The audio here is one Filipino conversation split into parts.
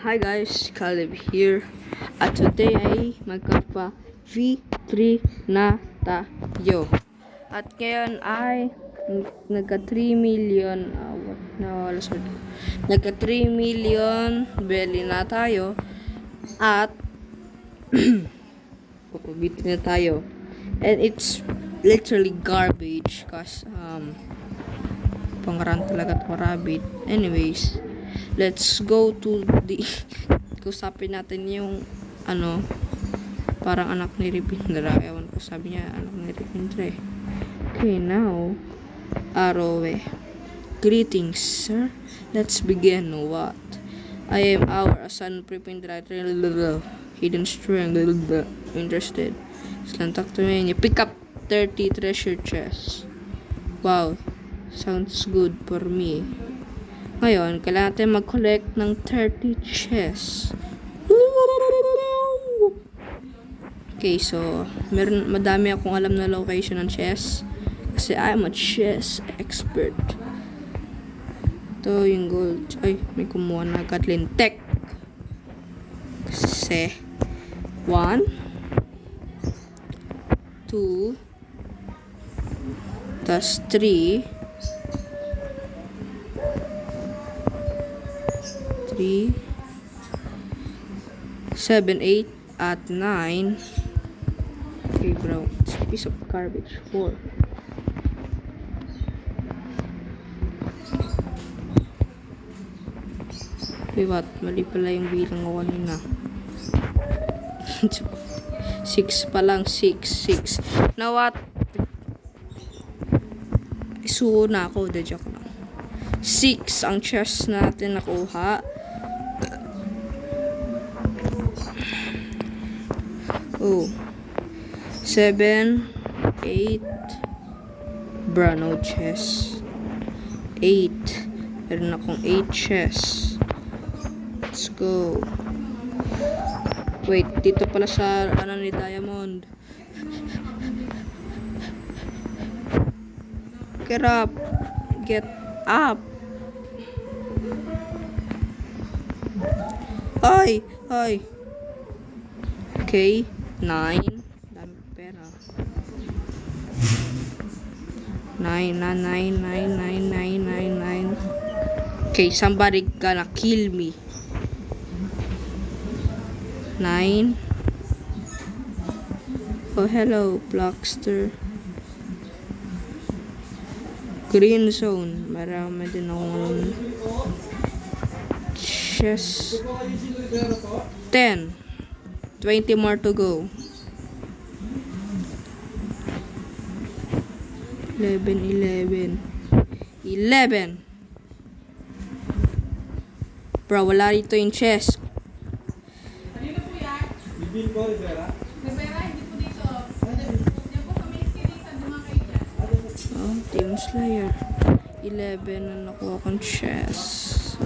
Hi guys, Caleb here. At today ay magkapa V3 na tayo. At ngayon ay nagka 3 million nagka 3 million belly na tayo at V3 na tayo. And it's literally garbage cause pangaran talaga to rabbit. Anyways, let's go to the kusapin natin yung parang anak ni Ripindra. Ewan ko, sabi niya anak ni Ripindra. Okay, now Arowe. Greetings, sir. Let's begin. What? I am our son Ripindra. Hidden strength. Interested. Slantak to me. You pick up 30 treasure chests. Wow. Sounds good for me. Ngayon, kailangan natin mag-collect ng 30 chests. Okay, so madami akong alam na location ng chests kasi I'm a chess expert. Ito yung gold. Ay, may kumuha na Kathleen Tech. Kasi 1 2 tas 3 7, 8 at 9. Okay bro, it's a piece of garbage. 4. Wait, what? Mali pala yung bilang ko kanina. 6 pa lang. 6. Now what? Isuo na ako. The joke lang. 6 ang chest natin nakuha. Oh. 7, 8. Bra, no chest. 8. Meron akong 8 chests. Let's go. Wait, dito pala sa ni Diamond. Get up. Get up. Ay. Okay, 9. Dami pera. 9. Okay, somebody gonna kill me. 9. Oh, hello, Blockster. Green zone. Marami din akong chest. 10. 20 more to go. 11. Bro, wala dito yung chest. Kanina po yan? Bibili po, Rivera? Rivera, hindi po dito. Yan po sa may skinny sa dumakay dyan. Oh, Team Slayer. 11 na nakuha kong chest.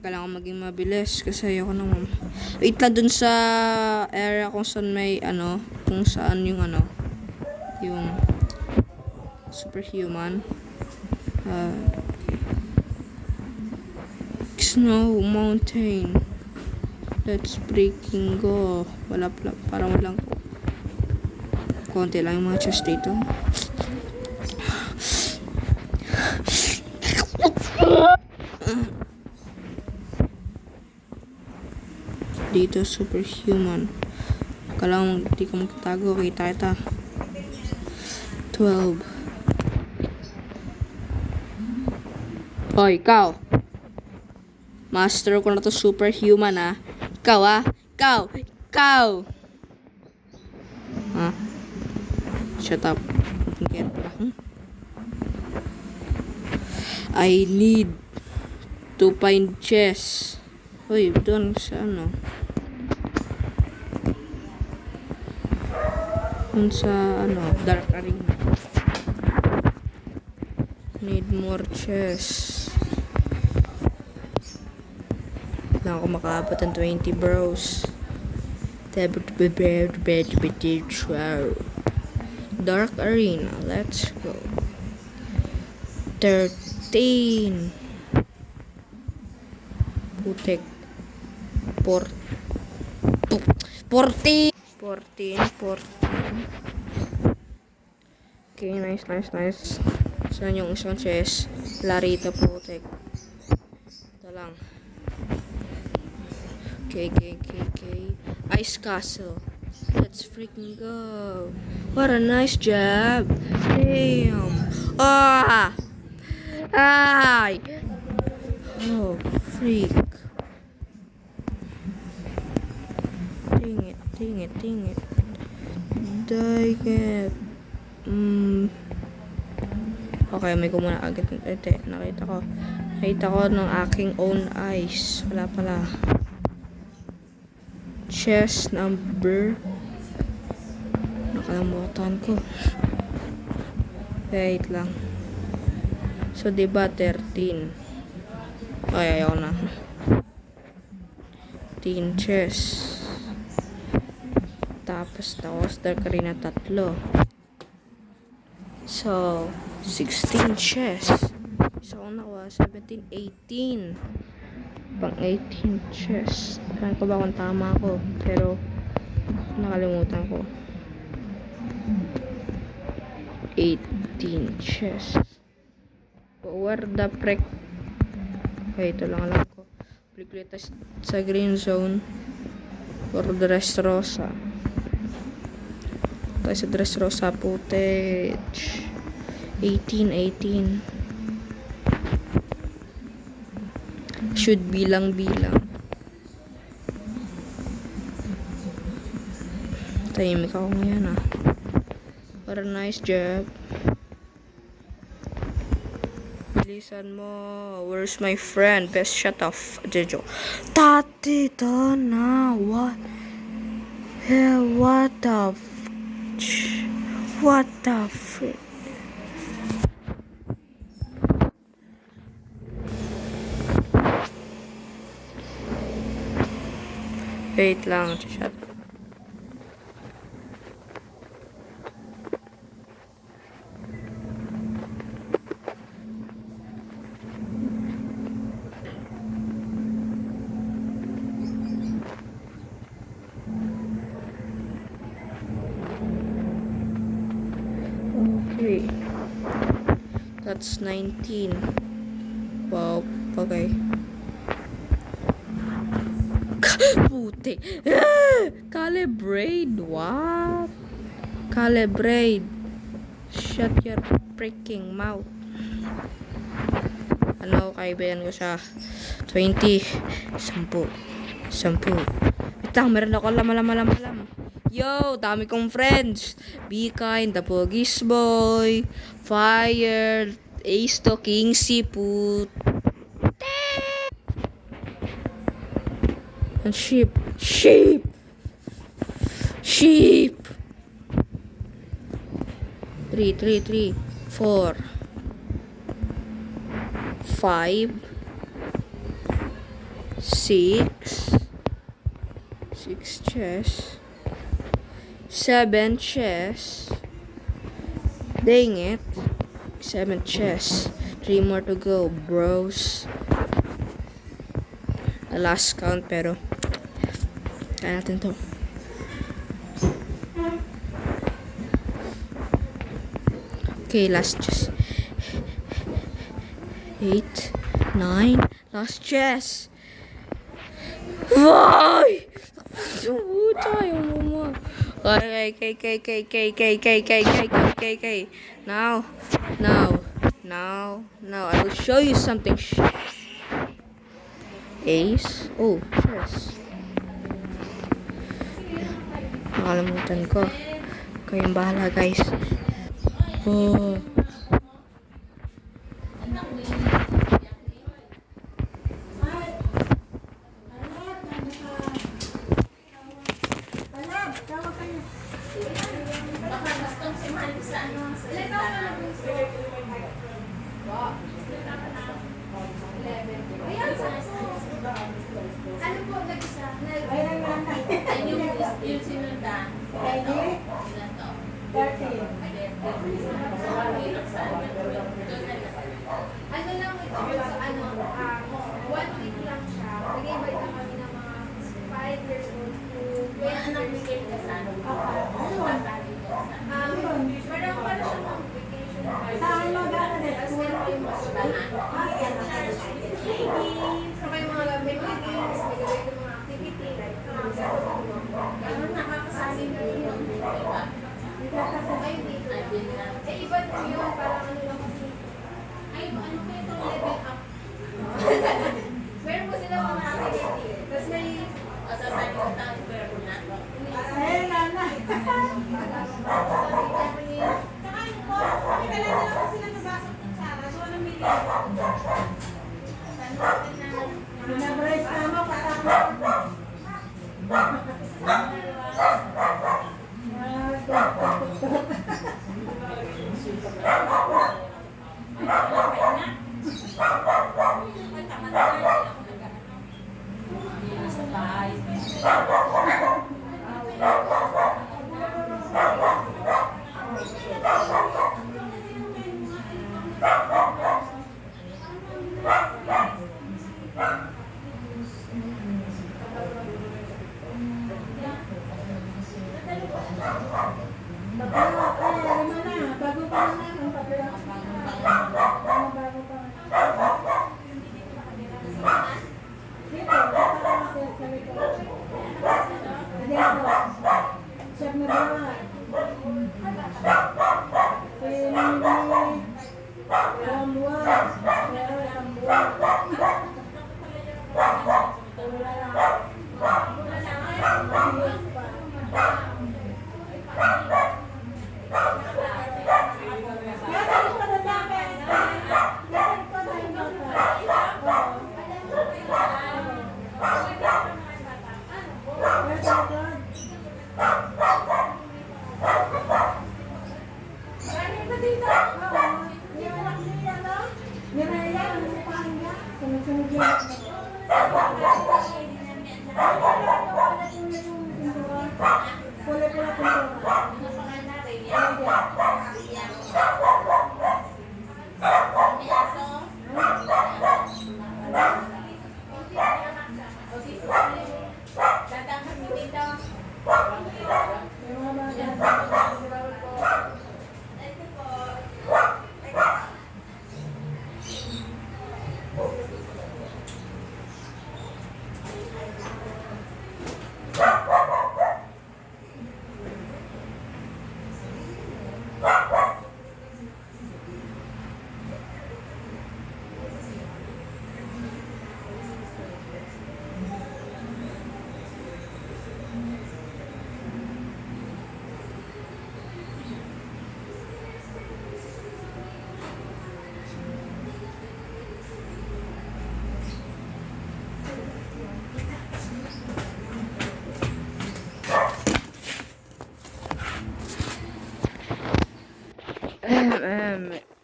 Kailangan maging mabilis kasi ayoko naman. Wait lang dun sa area kung saan may kung saan yung yung superhuman. Snow mountain. Let's freaking go. Wala pala, parang walang konti lang yung mga chest dito. Dito superhuman. Kailangan hindi ka magtatago. Kita. 12. Hoy, ikaw. Master ko na to superhuman Ikaw Ikaw. Shut up. Get I need to find chest. Hoy, doon sa Doon sa Dark Arena. Need more chests. Kailangan ko makaabot ng 20 bros. Dark Arena. Let's go. 13. Putek. 14. 14. Okay, nice. Saan yung isang chest? Larita putek. Ito lang. Okay. Ice Castle. Let's freaking go. What a nice job. Damn. Ay! Oh, freak. Dang it. Dang it. Okay, may kumuna agad. Ete, nakita ko ng aking own eyes. Wala pala. Chest number. Nakalimutan ko. Wait lang. So, diba 13? Ay, ayaw na. 13 chest. Tapos rin na 3. So, 16 chest. So, ako nakuha 17, 18. Pang 18 chest. Kaya ko ba kung tama ako? Pero, nakalimutan ko. 18 chest. Where the frick? Okay, ito lang alam ko. Click sa green zone. For the Dressrosa. Tayo sa Dressrosa footage. 18. Should bilang. Tahimik ako ngayon ah. What a nice job. Bilisan mo. Where's my friend? Best shut off. Jejo. Tati na. What? Yeah, what the frick? Wait lang. Shut. Okay. That's 19. Wow. Okay. Putik. Calibrate. What? Calibrate. Shut your freaking mouth. Ano, kaibigan ko siya. 20. 10. Wait lang, meron ako alam. Yo, dami kong friends. Be kind, the Pogies Boy, Fire, Ace to King Siput. And sheep. 3, 4, 5, 6 chests, 7 chests. Dang it. 7 chests. 3 more to go, bros. The last count, pero kaya natin to. Okay, last chest. 8, 9, last chest. Why? Okay. Now, I will show you something. Ace. Oh, chest. Nakalimutan ko. Kayong bahala, guys. Oh. Ano po nag-isa? Ay, yung sinundan. 30.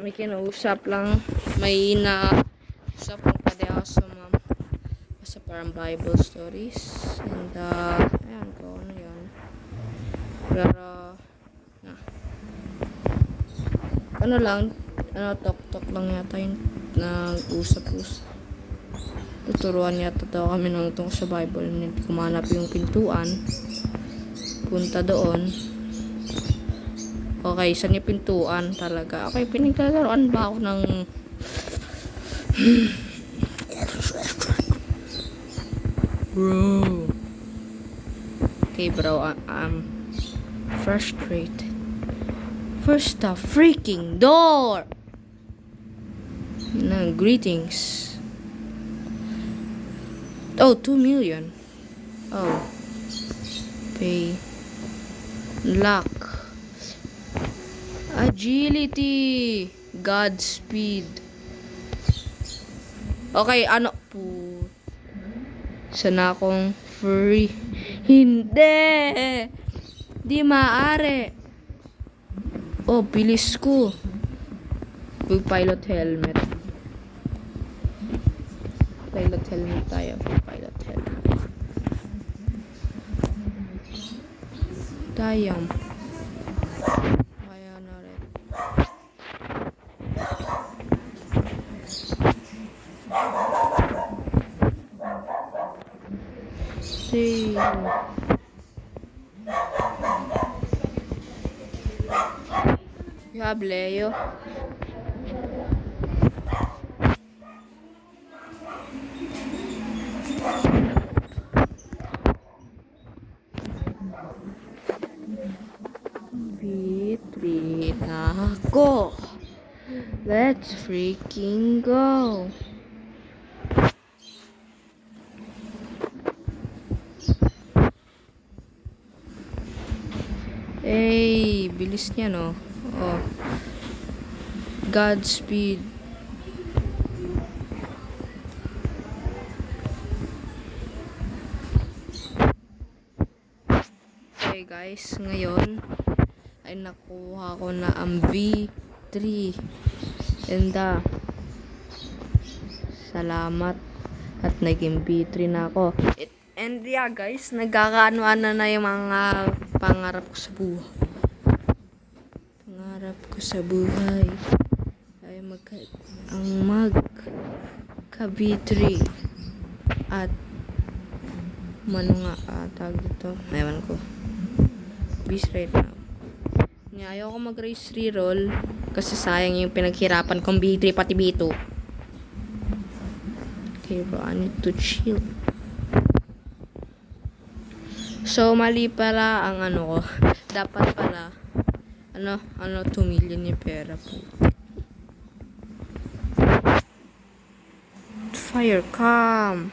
May kinausap lang. May nausap ng padeaso, ma'am. Sa parang Bible stories. And, ayan ko, ano yun. Pero, ano lang, talk lang yata yun. Nag-usap-usap. Tuturuan yata daw kami ng tungkol sa Bible. Hindi kumanap yung pintuan. Punta doon. Okay, saan yung pintuan talaga? Okay, pinaglalaroan ba ako ng... Bro. Okay, bro, I'm frustrated. First the freaking door! Greetings. Oh, 2 million. Oh. Pay. Luck. Agility. Godspeed. Okay, ano po? Sana akong free. Hindi. Di maaari. Oh, bilis ko. Pilot helmet. Pilot helmet tayo. Pilot helmet. Dayang. Kaya na rin. See. You have Leo. V3 na ako. Let's freaking go. Hey, bilis niya, no? Oh. Godspeed. Okay, guys, ngayon ay nakuha ko na ang V3. And salamat at naging V3 na ako. And yeah guys, nagkakaano-ano na yung mga pangarap ko sa buhay. Pangarap ko sa buhay ay magka-B3 at tawag dito, ewan ko, bis right now. Ayaw ko mag-race reroll kasi sayang yung pinaghirapan kong B3 pati B2. Okay bro, I need to chill. So mali pala ang ano ko. Dapat pala 2 million yung pera po. Fire cam.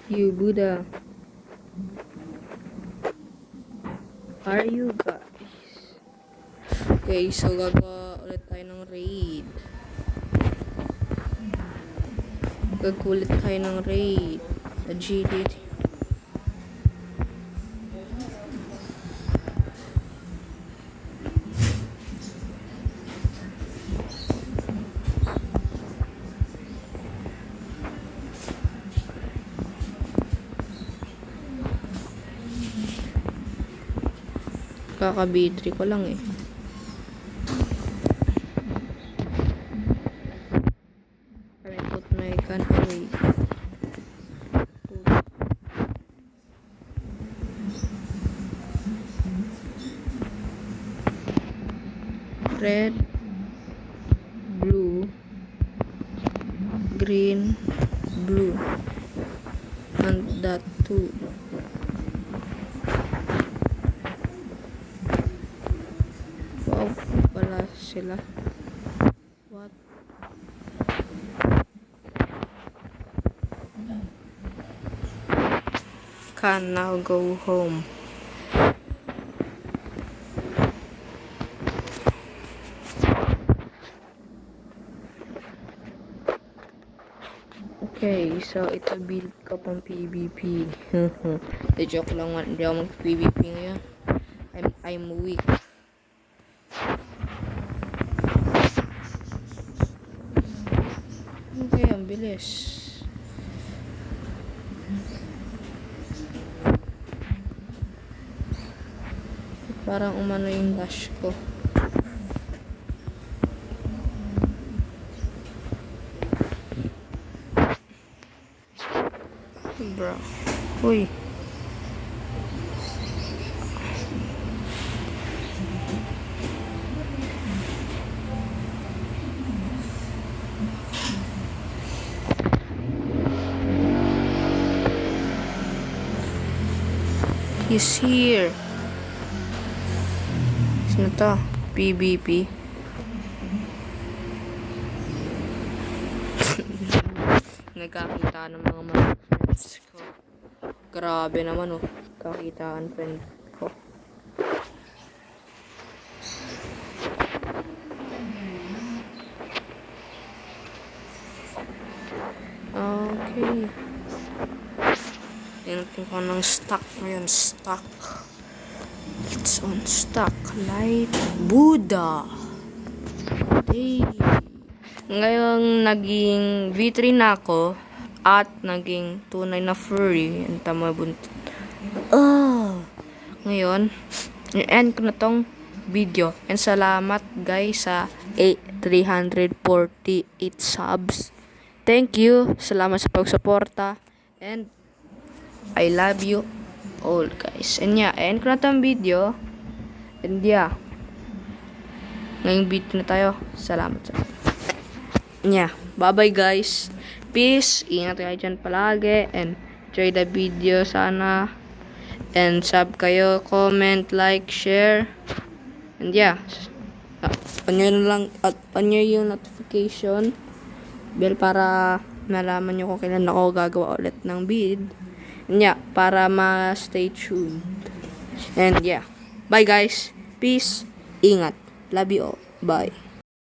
You Buddha. Are you guys? Okay, so gagawa ulit tayo ng raid. Gagulit tayo ng raid. Sa GD. Kaka B3 ko lang eh. I put my gun away. Red, blue, green, blue, and that too. Wow, wala sila. What? Can now go home. Okay, so ito build ko pang PvP. The joke lang, hindi ako mag-PvP ngayon. I'm weak. Okay, ang bilis. Parang umano yung dash ko. Bro. Uy. He's here. Sino to? PvP. Nagkakita ng mga friends ko. Grabe naman oh. Kakitaan friend ko. Okay. Tingnan ko ng stock ngayon. Stock. It's on stock. Light Buddha. Hey. Ngayon naging V3 na ako at naging tunay na furry. Ang tama buntot. Ngayon, i-end ko na tong video. And salamat guys sa 348 subs. Thank you. Salamat sa pagsuporta. And I love you all guys. And yeah, end ko na tong video. And yeah, ngayong video na tayo. Salamat sa yeah, bye bye guys. Peace. Ingat kayo dyan palagi. And enjoy the video sana. And sub kayo, comment, like, share. And yeah, on nyo yung notification bell para malaman nyo kung kailan ako gagawa ulit ng vid. And yeah, para ma-stay tuned. And yeah, bye guys. Peace. Ingat. Love you all. Bye.